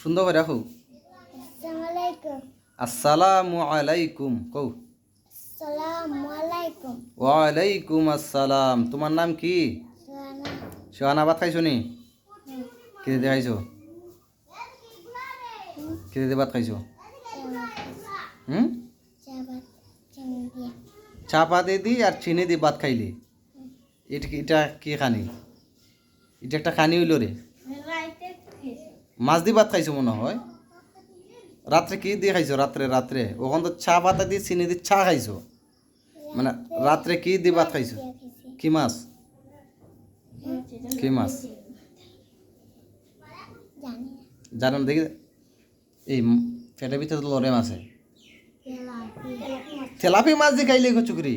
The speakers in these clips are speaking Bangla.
সুন্দর করে রাখো। আসসালামু আলাইকুম কও। ওয়ালাইকুম আসসালাম। তোমার নাম কি? সোহানা। ভাত খাইছো নি? কে দিয়ে খাইছো? কে দিয়ে ভাত খাইছো? চা পাতি দি আর চিনি দি ভাত খাইলি। এটা কি খানি? এটা একটা খানি হইল রে। মাছ দি ভাত খাইছো মনে হয়। রাত্রে কি দিয়ে খাইছো? রাত্রে ওখান তো চা পাতা দিয়ে চিনি দিয়ে চা খাইছো, মানে রাত্রে কি দিয়ে ভাত খাইছো? কি মাছ? কি মাছ জানেন? দেখি এই পেটের ভিতরে তো লড়ে মাছ। তেলাপি মাছ দিয়ে খাইলে চুকরি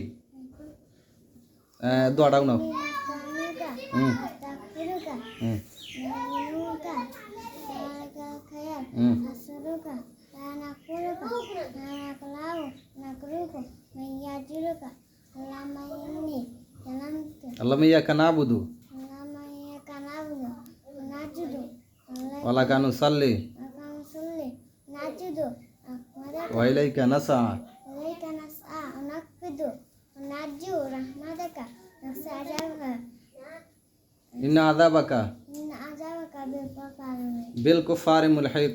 দোয়াটাও নাও। হুম হুম আল্লাহ ইয়াকা নাবুদু ওয়ালা কানু সাল্লি ওয়া ইলাইকা নাসআ ইন্না আযাবাকা বিল কুফারি মুলহিক।